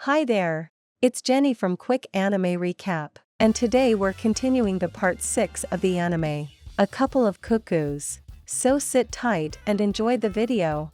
Hi there! It's Jenny from Quick Anime Recap, and today we're continuing the part 6 of the anime, A Couple of Cuckoos. So sit tight and enjoy the video.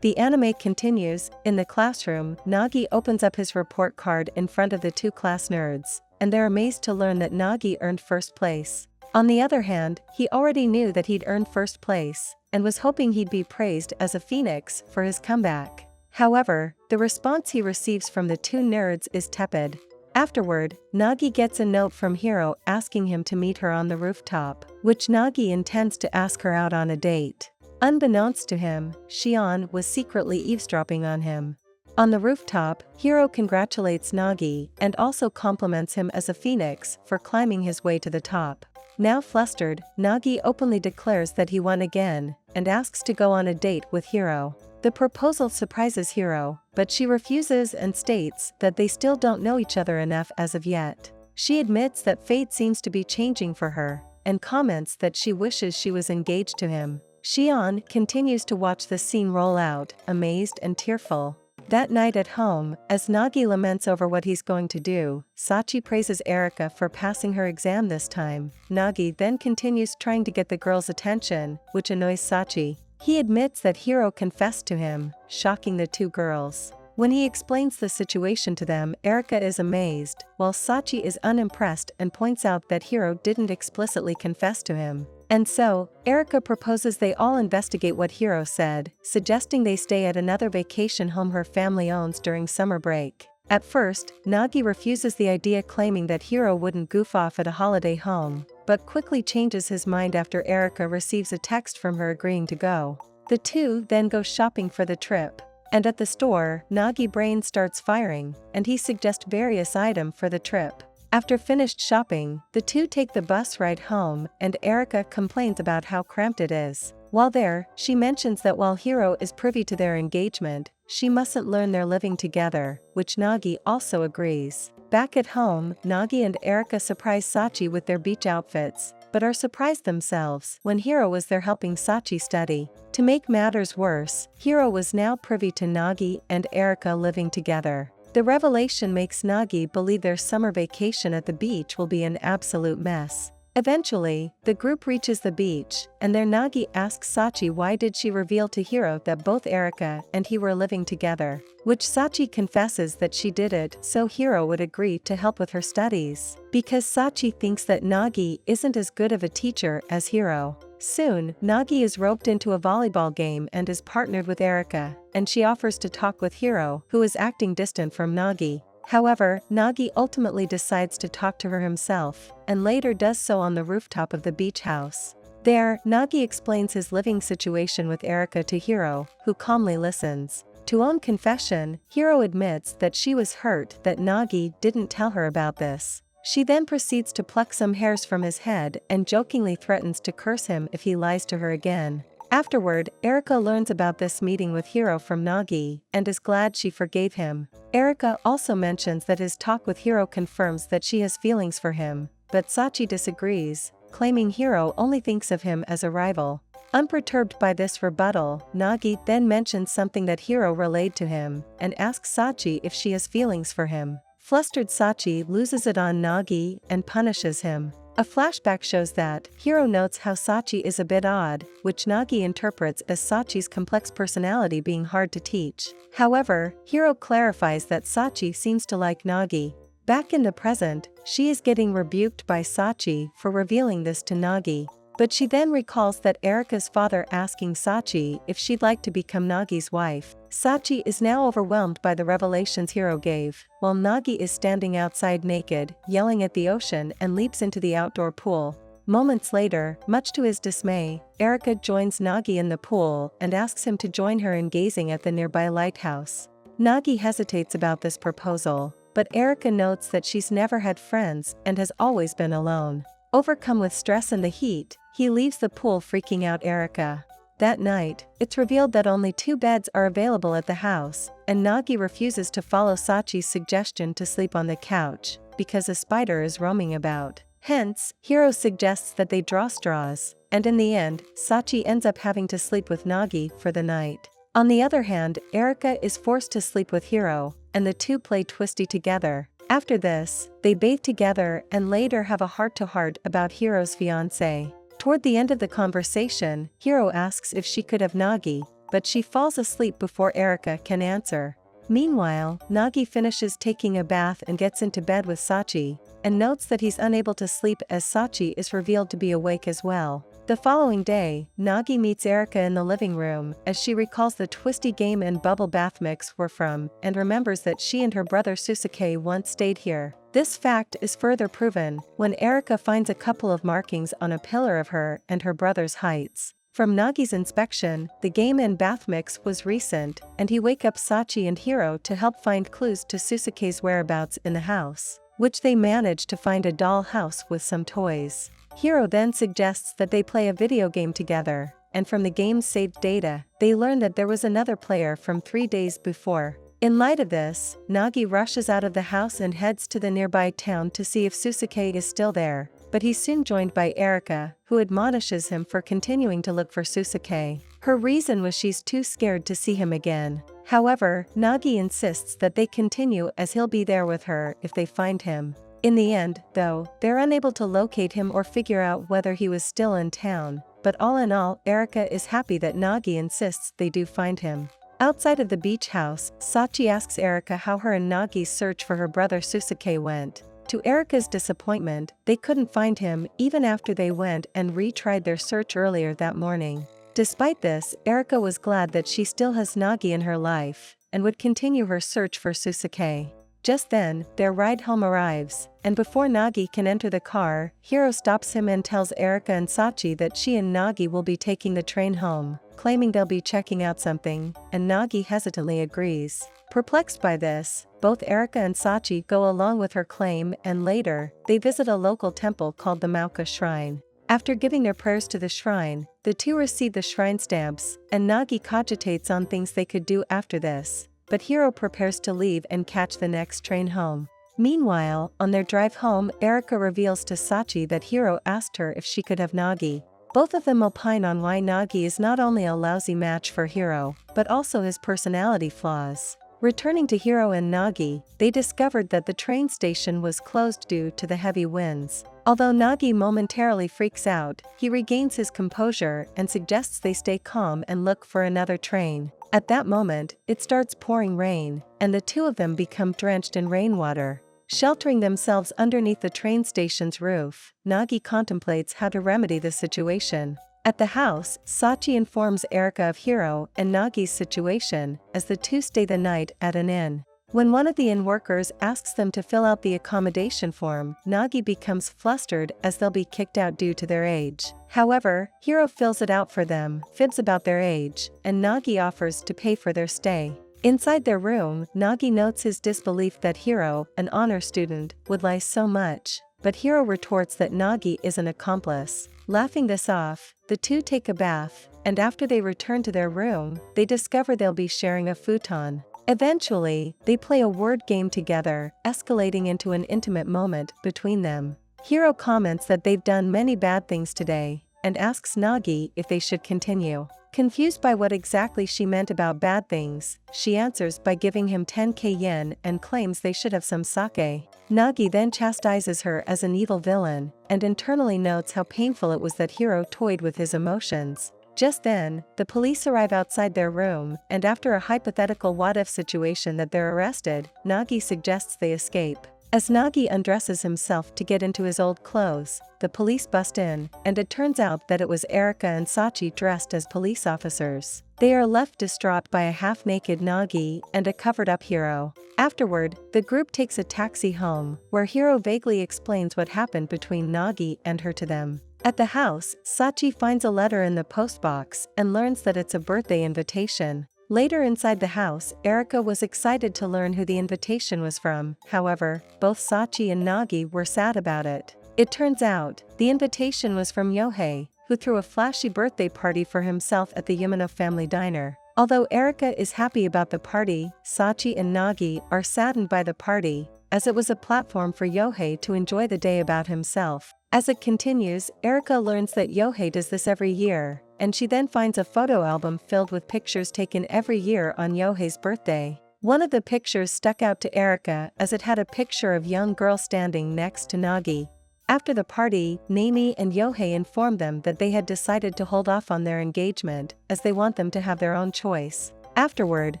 The anime continues. In the classroom, Nagi opens up his report card in front of the two class nerds, and they're amazed to learn that Nagi earned first place. On the other hand, he already knew that he'd earned first place, and was hoping he'd be praised as a phoenix for his comeback. However, the response he receives from the two nerds is tepid. Afterward, Nagi gets a note from Hiro asking him to meet her on the rooftop, which Nagi intends to ask her out on a date. Unbeknownst to him, Shion was secretly eavesdropping on him. On the rooftop, Hiro congratulates Nagi and also compliments him as a phoenix for climbing his way to the top. Now flustered, Nagi openly declares that he won again, and asks to go on a date with Hiro. The proposal surprises Hiro, but she refuses and states that they still don't know each other enough as of yet. She admits that fate seems to be changing for her, and comments that she wishes she was engaged to him. Shion continues to watch the scene roll out, amazed and tearful. That night at home, as Nagi laments over what he's going to do, Sachi praises Erika for passing her exam this time. Nagi then continues trying to get the girl's attention, which annoys Sachi. He admits that Hiro confessed to him, shocking the two girls. When he explains the situation to them, Erika is amazed, while Sachi is unimpressed and points out that Hiro didn't explicitly confess to him. And so, Erika proposes they all investigate what Hiro said, suggesting they stay at another vacation home her family owns during summer break. At first, Nagi refuses the idea, claiming that Hiro wouldn't goof off at a holiday home, but quickly changes his mind after Erika receives a text from her agreeing to go. The two then go shopping for the trip, and at the store, Nagi brain starts firing, and he suggests various items for the trip. After finished shopping, the two take the bus ride home, and Erika complains about how cramped it is. While there, she mentions that while Hiro is privy to their engagement, she mustn't learn they're living together, which Nagi also agrees. Back at home, Nagi and Erika surprise Sachi with their beach outfits, but are surprised themselves when Hiro was there helping Sachi study. To make matters worse, Hiro was now privy to Nagi and Erika living together. The revelation makes Nagi believe their summer vacation at the beach will be an absolute mess. Eventually, the group reaches the beach, and there Nagi asks Sachi why did she reveal to Hiro that both Erika and he were living together, which Sachi confesses that she did it so Hiro would agree to help with her studies, because Sachi thinks that Nagi isn't as good of a teacher as Hiro. Soon, Nagi is roped into a volleyball game and is partnered with Erika, and she offers to talk with Hiro, who is acting distant from Nagi. However, Nagi ultimately decides to talk to her himself, and later does so on the rooftop of the beach house. There, Nagi explains his living situation with Erika to Hiro, who calmly listens. To own confession, Hiro admits that she was hurt that Nagi didn't tell her about this. She then proceeds to pluck some hairs from his head and jokingly threatens to curse him if he lies to her again. Afterward, Erika learns about this meeting with Hiro from Nagi, and is glad she forgave him. Erika also mentions that his talk with Hiro confirms that she has feelings for him, but Sachi disagrees, claiming Hiro only thinks of him as a rival. Unperturbed by this rebuttal, Nagi then mentions something that Hiro relayed to him, and asks Sachi if she has feelings for him. Flustered Sachi loses it on Nagi and punishes him. A flashback shows that Hiro notes how Sachi is a bit odd, which Nagi interprets as Sachi's complex personality being hard to teach. However, Hiro clarifies that Sachi seems to like Nagi. Back in the present, she is getting rebuked by Sachi for revealing this to Nagi. But she then recalls that Erika's father asking Sachi if she'd like to become Nagi's wife. Sachi is now overwhelmed by the revelations Hiro gave, while Nagi is standing outside naked, yelling at the ocean, and leaps into the outdoor pool. Moments later, much to his dismay, Erika joins Nagi in the pool and asks him to join her in gazing at the nearby lighthouse. Nagi hesitates about this proposal, but Erika notes that she's never had friends and has always been alone. Overcome with stress and the heat, he leaves the pool, freaking out Erika. That night, it's revealed that only 2 beds are available at the house, and Nagi refuses to follow Sachi's suggestion to sleep on the couch, because a spider is roaming about. Hence, Hiro suggests that they draw straws, and in the end, Sachi ends up having to sleep with Nagi for the night. On the other hand, Erika is forced to sleep with Hiro, and the two play twisty together. After this, they bathe together and later have a heart-to-heart about Hiro's fiancé. Toward the end of the conversation, Hiro asks if she could have Nagi, but she falls asleep before Erika can answer. Meanwhile, Nagi finishes taking a bath and gets into bed with Sachi, and notes that he's unable to sleep as Sachi is revealed to be awake as well. The following day, Nagi meets Erika in the living room as she recalls the twisty game and bubble bath mix were from and remembers that she and her brother Susuke once stayed here. This fact is further proven when Erika finds a couple of markings on a pillar of her and her brother's heights. From Nagi's inspection, the game and bath mix was recent, and he wakes up Sachi and Hiro to help find clues to Susuke's whereabouts in the house, which they manage to find a doll house with some toys. Hiro then suggests that they play a video game together, and from the game's saved data, they learn that there was another player from 3 days before. In light of this, Nagi rushes out of the house and heads to the nearby town to see if Susuke is still there, but he's soon joined by Erika, who admonishes him for continuing to look for Susuke. Her reason was she's too scared to see him again. However, Nagi insists that they continue as he'll be there with her if they find him. In the end, though, they're unable to locate him or figure out whether he was still in town, but all in all, Erika is happy that Nagi insists they do find him. Outside of the beach house, Sachi asks Erika how her and Nagi's search for her brother Susuke went. To Erika's disappointment, they couldn't find him even after they went and retried their search earlier that morning. Despite this, Erika was glad that she still has Nagi in her life, and would continue her search for Susuke. Just then, their ride home arrives, and before Nagi can enter the car, Hiro stops him and tells Erika and Sachi that she and Nagi will be taking the train home, claiming they'll be checking out something, and Nagi hesitantly agrees. Perplexed by this, both Erika and Sachi go along with her claim, and later, they visit a local temple called the Mauka Shrine. After giving their prayers to the shrine, the two receive the shrine stamps, and Nagi cogitates on things they could do after this. But Hiro prepares to leave and catch the next train home. Meanwhile, on their drive home, Erika reveals to Sachi that Hiro asked her if she could have Nagi. Both of them opine on why Nagi is not only a lousy match for Hiro, but also his personality flaws. Returning to Hiro and Nagi, they discovered that the train station was closed due to the heavy winds. Although Nagi momentarily freaks out, he regains his composure and suggests they stay calm and look for another train. At that moment, it starts pouring rain, and the two of them become drenched in rainwater. Sheltering themselves underneath the train station's roof, Nagi contemplates how to remedy the situation. At the house, Sachi informs Erika of Hiro and Nagi's situation, as the two stay the night at an inn. When one of the inn workers asks them to fill out the accommodation form, Nagi becomes flustered as they'll be kicked out due to their age. However, Hiro fills it out for them, fibs about their age, and Nagi offers to pay for their stay. Inside their room, Nagi notes his disbelief that Hiro, an honor student, would lie so much, but Hiro retorts that Nagi is an accomplice. Laughing this off, the two take a bath, and after they return to their room, they discover they'll be sharing a futon. Eventually, they play a word game together, escalating into an intimate moment between them. Hiro comments that they've done many bad things today, and asks Nagi if they should continue. Confused by what exactly she meant about bad things, she answers by giving him 10k yen and claims they should have some sake. Nagi then chastises her as an evil villain, and internally notes how painful it was that Hiro toyed with his emotions. Just then, the police arrive outside their room, and after a hypothetical what-if situation that they're arrested, Nagi suggests they escape. As Nagi undresses himself to get into his old clothes, the police bust in, and it turns out that it was Erika and Sachi dressed as police officers. They are left distraught by a half-naked Nagi and a covered-up Hiro. Afterward, the group takes a taxi home, where Hiro vaguely explains what happened between Nagi and her to them. At the house, Sachi finds a letter in the postbox and learns that it's a birthday invitation. Later inside the house, Erika was excited to learn who the invitation was from. However, both Sachi and Nagi were sad about it. It turns out, the invitation was from Yohei, who threw a flashy birthday party for himself at the Umino family diner. Although Erika is happy about the party, Sachi and Nagi are saddened by the party, as it was a platform for Yohei to enjoy the day about himself. As it continues, Erika learns that Yohei does this every year, and she then finds a photo album filled with pictures taken every year on Yohei's birthday. One of the pictures stuck out to Erika as it had a picture of young girl standing next to Nagi. After the party, Nami and Yohei inform them that they had decided to hold off on their engagement as they want them to have their own choice. Afterward,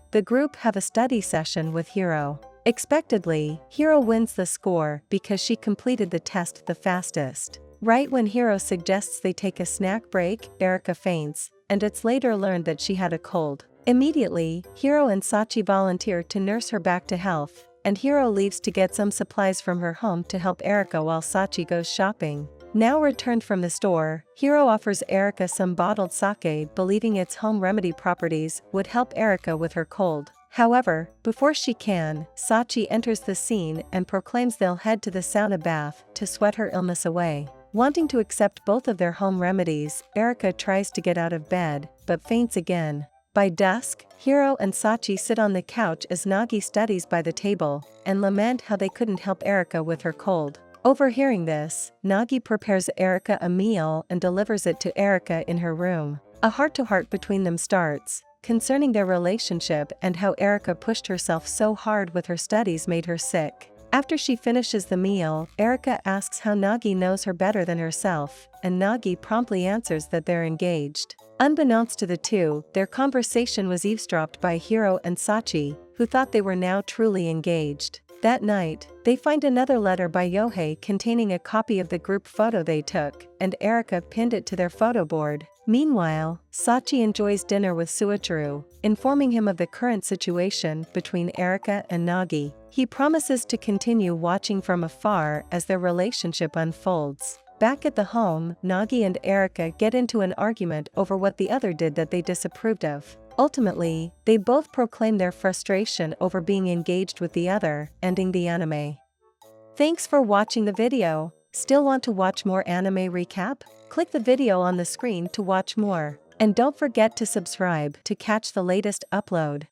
the group have a study session with Hiro. Expectedly, Hiro wins the score because she completed the test the fastest. Right when Hiro suggests they take a snack break, Erika faints, and it's later learned that she had a cold. Immediately, Hiro and Sachi volunteer to nurse her back to health, and Hiro leaves to get some supplies from her home to help Erika while Sachi goes shopping. Now returned from the store, Hiro offers Erika some bottled sake, believing its home remedy properties would help Erika with her cold. However, before she can, Sachi enters the scene and proclaims they'll head to the sauna bath to sweat her illness away. Wanting to accept both of their home remedies, Erika tries to get out of bed, but faints again. By dusk, Hiro and Sachi sit on the couch as Nagi studies by the table, and lament how they couldn't help Erika with her cold. Overhearing this, Nagi prepares Erika a meal and delivers it to Erika in her room. A heart-to-heart between them starts, concerning their relationship and how Erika pushed herself so hard with her studies made her sick. After she finishes the meal, Erika asks how Nagi knows her better than herself, and Nagi promptly answers that they're engaged. Unbeknownst to the two, their conversation was eavesdropped by Hiro and Sachi, who thought they were now truly engaged. That night, they find another letter by Yohei containing a copy of the group photo they took, and Erika pinned it to their photo board. Meanwhile, Sachi enjoys dinner with Suichiro, informing him of the current situation between Erika and Nagi. He promises to continue watching from afar as their relationship unfolds. Back at the home, Nagi and Erika get into an argument over what the other did that they disapproved of. Ultimately, they both proclaim their frustration over being engaged with the other, ending the anime. Thanks for watching the video. Still want to watch more anime recap? Click the video on the screen to watch more. And don't forget to subscribe to catch the latest upload.